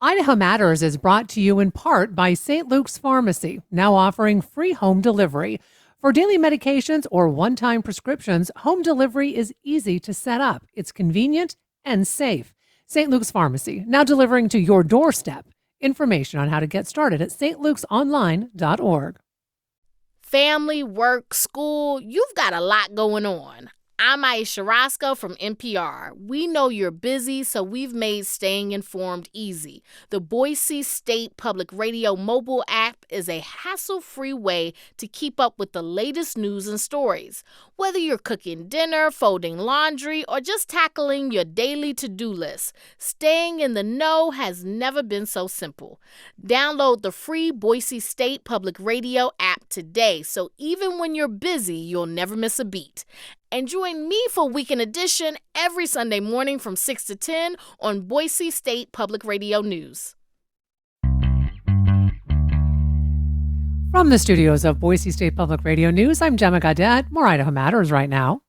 Idaho Matters is brought to you in part by St. Luke's Pharmacy, now offering free home delivery. For daily medications or one time prescriptions, home delivery is easy to set up. It's convenient and safe. St. Luke's Pharmacy, now delivering to your doorstep. Information on how to get started at stlukesonline.org. Family, work, school, you've got a lot going on. I'm Aisha Roscoe from NPR. We know you're busy, so we've made staying informed easy. The Boise State Public Radio mobile app is a hassle-free way to keep up with the latest news and stories. Whether you're cooking dinner, folding laundry, or just tackling your daily to-do list, staying in the know has never been so simple. Download the free Boise State Public Radio app today, so even when you're busy, you'll never miss a beat. And join me for Weekend Edition every Sunday morning from 6 to 10 on Boise State Public Radio News. From the studios of Boise State Public Radio News, I'm Gemma Gaudette. More Idaho Matters right now.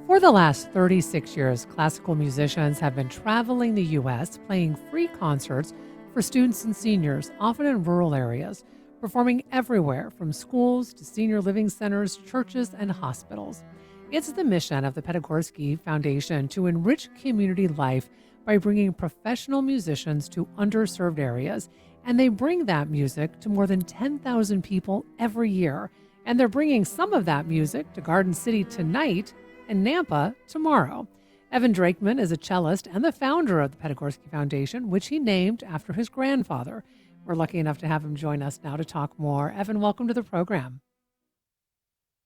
For the last 36 years, classical musicians have been traveling the U.S. playing free concerts for students and seniors, often in rural areas, performing everywhere from schools to senior living centers, churches, and hospitals. It's the mission of the Piatigorsky Foundation to enrich community life by bringing professional musicians to underserved areas, and they bring that music to more than 10,000 people every year. And they're bringing some of that music to Garden City tonight and Nampa tomorrow. Evan Drakeman is a cellist and the founder of the Piatigorsky Foundation, which he named after his grandfather. We're lucky enough to have him join us now to talk more. Evan, welcome to the program.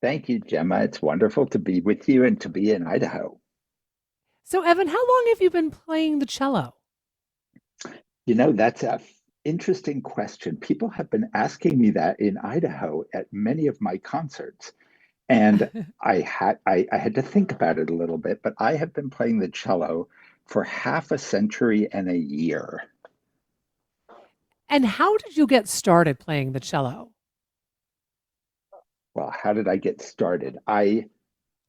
Thank you, Gemma. It's wonderful to be with you and to be in Idaho. So, Evan, how long have you been playing the cello? You know, that's an interesting question. People have been asking me that in Idaho at many of my concerts. And I had to think about it a little bit, but I have been playing the cello for half a century and a year. And how did you get started playing the cello? Well, how did I get started? I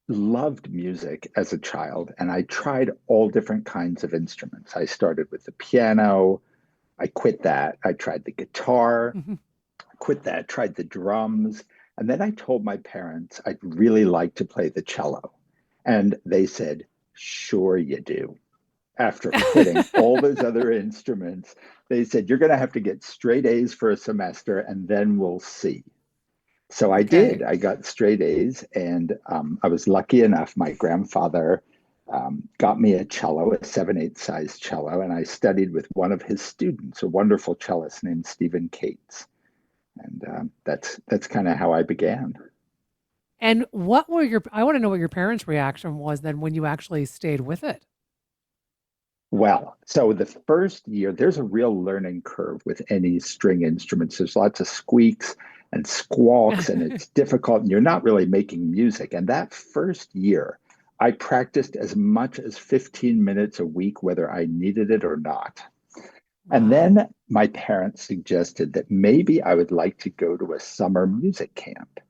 loved music as a child, and I tried all different kinds of instruments. I started with the piano. I quit that. I tried the guitar, quit that, tried the drums. And then I told my parents I'd really like to play the cello. And they said, sure you do. After quitting all those other instruments, they said, you're going to have to get straight A's for a semester and then we'll see. So I did. I got straight A's, and I was lucky enough. My grandfather got me a cello, a 7/8 size cello, and I studied with one of his students, a wonderful cellist named Stephen Cates. And that's kind of how I began. And I want to know what your parents' reaction was then when you actually stayed with it. Well, so the first year, there's a real learning curve with any string instruments. There's lots of squeaks and squawks, and it's difficult, and you're not really making music. And that first year, I practiced as much as 15 minutes a week, whether I needed it or not. And then my parents suggested that maybe I would like to go to a summer music camp.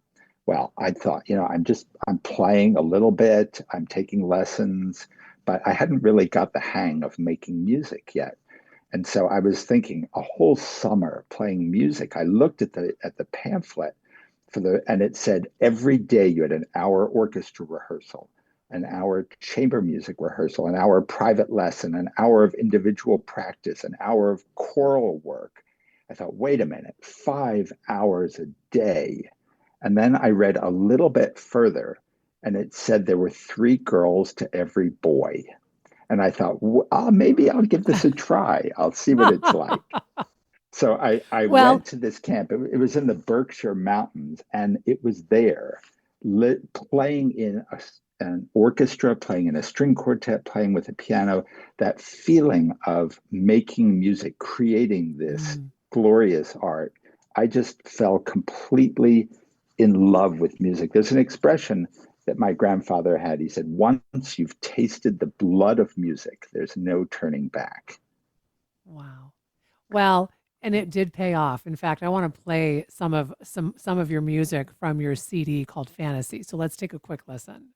Well, I thought, I'm playing a little bit, I'm taking lessons, but I hadn't really got the hang of making music yet. And so I was thinking a whole summer playing music. I looked at the pamphlet and it said every day you had an hour orchestra rehearsal, an hour chamber music rehearsal, an hour private lesson, an hour of individual practice, an hour of choral work. I thought, wait a minute, 5 hours a day. And then I read a little bit further, and it said there were 3 girls to every boy. And I thought, maybe I'll give this a try. I'll see what it's like. So I went to this camp. It was in the Berkshire Mountains, and it was there, playing in an orchestra, playing in a string quartet, playing with a piano, that feeling of making music, creating this glorious art. I just fell completely in love with music. There's an expression that my grandfather had. He said, once you've tasted the blood of music, there's no turning back. Wow. Well, and it did pay off. In fact, I want to play some of your music from your CD called Fantasy. So let's take a quick listen.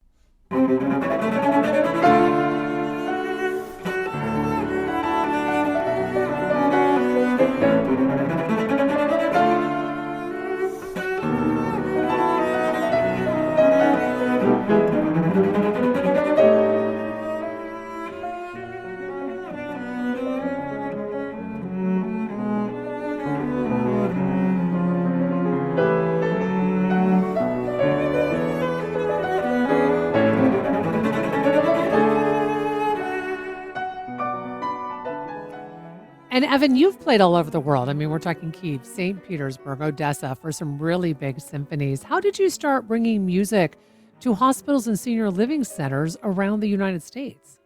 And Evan, you've played all over the world. I mean, we're talking Kyiv, St. Petersburg, Odessa for some really big symphonies. How did you start bringing music to hospitals and senior living centers around the United States?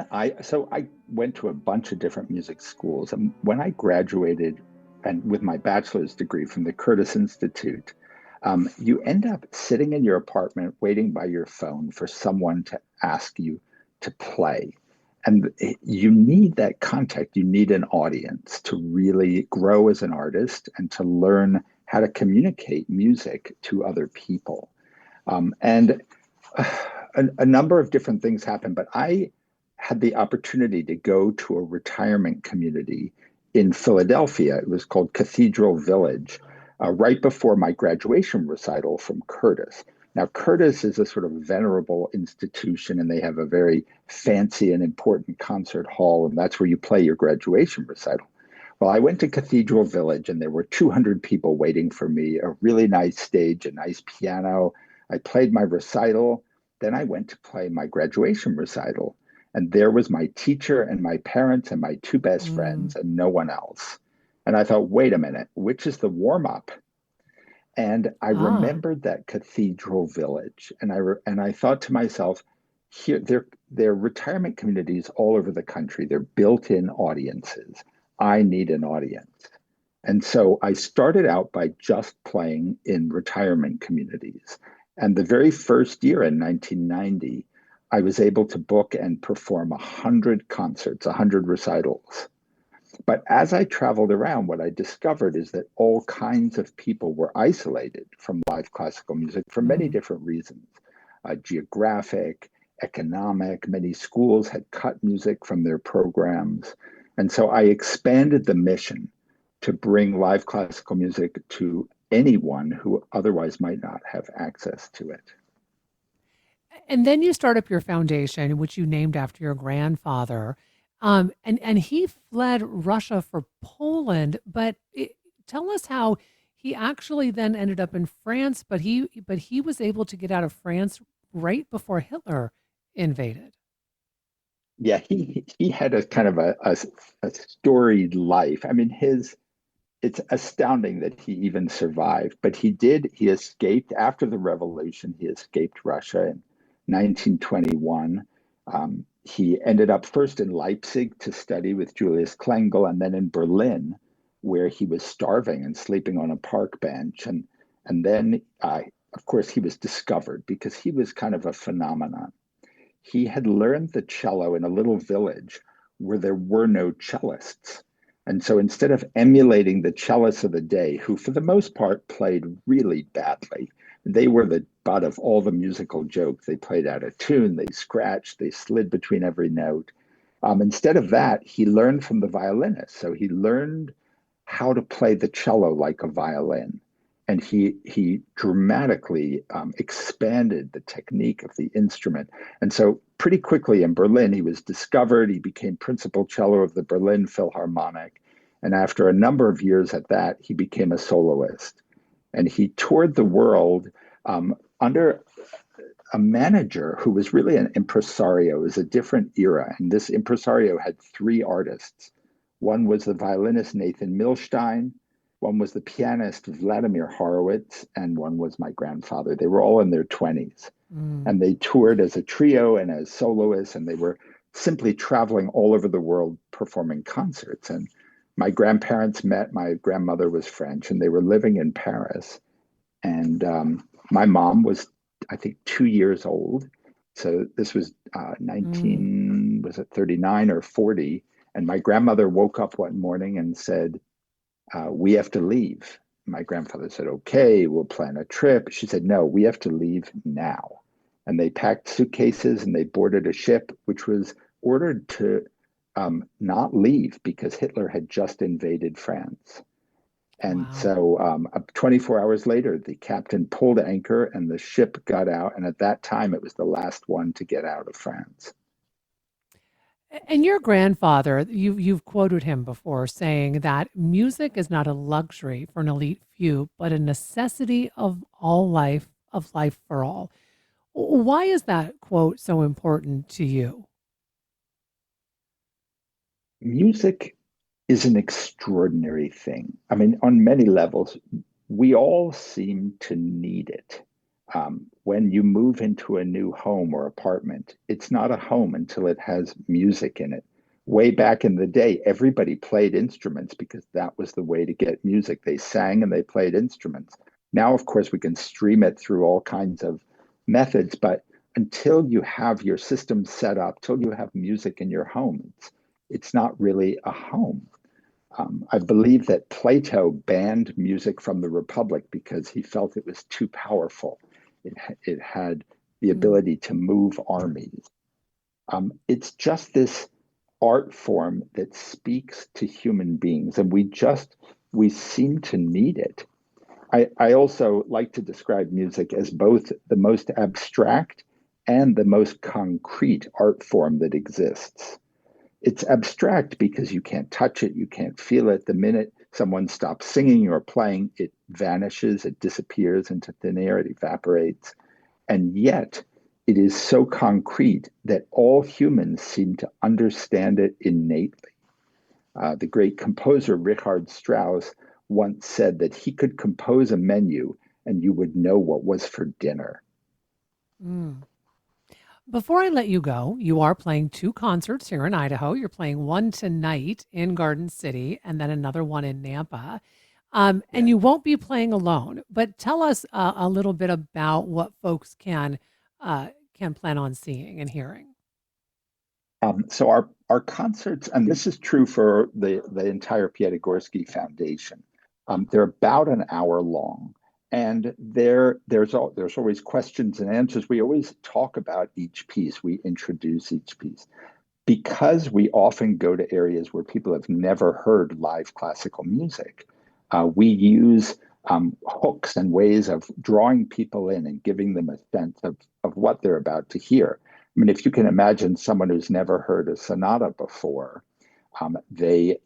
I went to a bunch of different music schools, and when I graduated and with my bachelor's degree from the Curtis Institute, you end up sitting in your apartment waiting by your phone for someone to ask you to play. And you need that contact. You need an audience to really grow as an artist and to learn how to communicate music to other people. And a number of different things happened, but I had the opportunity to go to a retirement community in Philadelphia. It was called Cathedral Village, right before my graduation recital from Curtis. Now, Curtis is a sort of venerable institution, and they have a very fancy and important concert hall, and that's where you play your graduation recital. Well, I went to Cathedral Village, and there were 200 people waiting for me, a really nice stage, a nice piano. I played my recital. Then I went to play my graduation recital. And there was my teacher and my parents and my two best friends and no one else. And I thought, wait a minute, which is the warm up? And I Ah, remembered that Cathedral Village, and I thought to myself, here there are retirement communities all over the country. They're built-in audiences. I need an audience. And so I started out by just playing in retirement communities. And the very first year in 1990, I was able to book and perform 100 concerts, 100 recitals. But as I traveled around, what I discovered is that all kinds of people were isolated from live classical music for many mm. different reasons, geographic, economic. Many schools had cut music from their programs. And so I expanded the mission to bring live classical music to anyone who otherwise might not have access to it. And then you start up your foundation, which you named after your grandfather. And he fled Russia for Poland, but tell us how he actually then ended up in France, but he was able to get out of France right before Hitler invaded. Yeah, he had a kind of a storied life. I mean, his it's astounding that he even survived, but he escaped after the revolution. He escaped Russia in 1921. He ended up first in Leipzig to study with Julius Klengel, and then in Berlin, where he was starving and sleeping on a park bench. And then, of course, he was discovered because he was kind of a phenomenon. He had learned the cello in a little village where there were no cellists. And so instead of emulating the cellists of the day, who for the most part played really badly, they were the butt of all the musical jokes. They played out of tune, they scratched, they slid between every note. Instead of that, he learned from the violinist. So he learned how to play the cello like a violin. And he dramatically expanded the technique of the instrument. And so pretty quickly in Berlin, he was discovered. He became principal cello of the Berlin Philharmonic. And after a number of years at that, he became a soloist. And he toured the world under a manager who was really an impresario. It was a different era. And this impresario had three artists. One was the violinist Nathan Milstein, one was the pianist Vladimir Horowitz, and one was my grandfather. They were all in their 20s. Mm. And they toured as a trio and as soloists, and they were simply traveling all over the world performing concerts. And my grandparents met. My grandmother was French, and they were living in Paris. And My mom was, I think, 2 years old. So this was Mm, 19, was it 39 or 40? And my grandmother woke up one morning and said, we have to leave. My grandfather said, okay, we'll plan a trip. She said, no, we have to leave now. And they packed suitcases and they boarded a ship, which was ordered to not leave because Hitler had just invaded France. And wow. so 24 hours later, the captain pulled anchor and the ship got out. And at that time, it was the last one to get out of France. And your grandfather, you've quoted him before saying that music is not a luxury for an elite few, but a necessity of life for all. Why is that quote so important to you? Music is an extraordinary thing. I mean, on many levels, we all seem to need it. When you move into a new home or apartment, it's not a home until it has music in it. Way back in the day, everybody played instruments because that was the way to get music. They sang and they played instruments. Now, of course, we can stream it through all kinds of methods, but until you have your system set up, till you have music in your home, it's not really a home. I believe that Plato banned music from the Republic because he felt it was too powerful. It had the Mm, ability to move armies. It's just this art form that speaks to human beings, and we seem to need it. I also like to describe music as both the most abstract and the most concrete art form that exists. It's abstract because you can't touch it, you can't feel it. The minute someone stops singing or playing, it vanishes, it disappears into thin air, it evaporates. And yet, it is so concrete that all humans seem to understand it innately. The great composer Richard Strauss once said that he could compose a menu and you would know what was for dinner. mm. Before I let you go, you are playing two concerts here in Idaho. You're playing one tonight in Garden City and then another one in Nampa. And Yeah. you won't be playing alone, but tell us a little bit about what folks can plan on seeing and hearing. So our concerts, and this is true for the entire Piatigorsky Foundation, they're about an hour long, and there's always questions and answers. We always talk about each piece. We introduce each piece because we often go to areas where people have never heard live classical music. We use hooks and ways of drawing people in and giving them a sense of what they're about to hear. I mean, if you can imagine someone who's never heard a sonata before,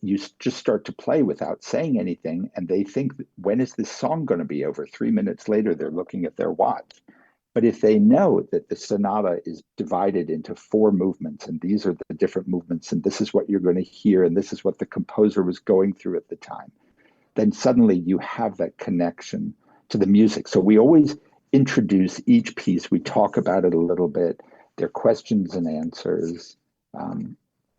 you just start to play without saying anything, and they think, when is this song going to be over? 3 minutes later, they're looking at their watch. But if they know that the sonata is divided into four movements, and these are the different movements, and this is what you're going to hear, and this is what the composer was going through at the time, then suddenly you have that connection to the music. So we always introduce each piece, we talk about it a little bit, there are questions and answers.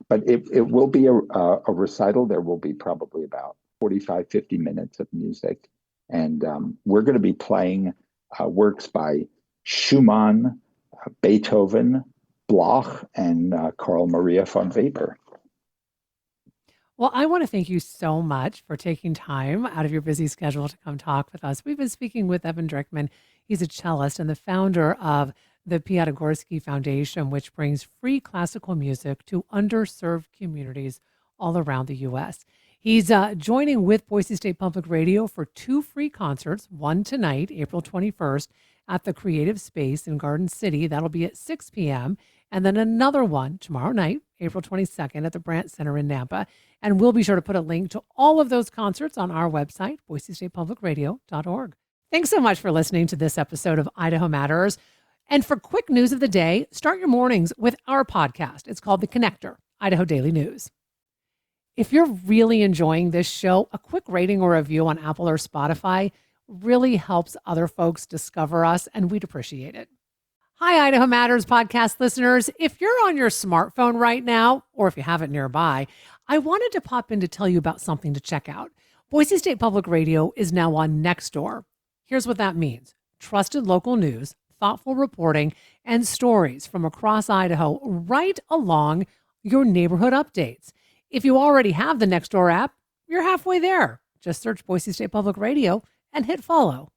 But it will be a recital. There will be probably about 45, 50 minutes of music. And we're going to be playing works by Schumann, Beethoven, Bloch, and Carl Maria von Weber. Well, I want to thank you so much for taking time out of your busy schedule to come talk with us. We've been speaking with Evan Drickman. He's a cellist and the founder of the Piatigorsky Foundation, which brings free classical music to underserved communities all around the U.S. He's joining with Boise State Public Radio for two free concerts, one tonight, April 21st, at the Creative Space in Garden City. That'll be at 6 p.m. And then another one tomorrow night, April 22nd, at the Brandt Center in Nampa. And we'll be sure to put a link to all of those concerts on our website, boisestatepublicradio.org. Thanks so much for listening to this episode of Idaho Matters. And for quick news of the day, start your mornings with our podcast. It's called The Connector, Idaho Daily News. If you're really enjoying this show, a quick rating or review on Apple or Spotify really helps other folks discover us, and we'd appreciate it. Hi, Idaho Matters podcast listeners. If you're on your smartphone right now, or if you have it nearby, I wanted to pop in to tell you about something to check out. Boise State Public Radio is now on Nextdoor. Here's what that means. trusted local news, thoughtful reporting, and stories from across Idaho right along your neighborhood updates. If you already have the Nextdoor app, you're halfway there. Just search Boise State Public Radio and hit follow.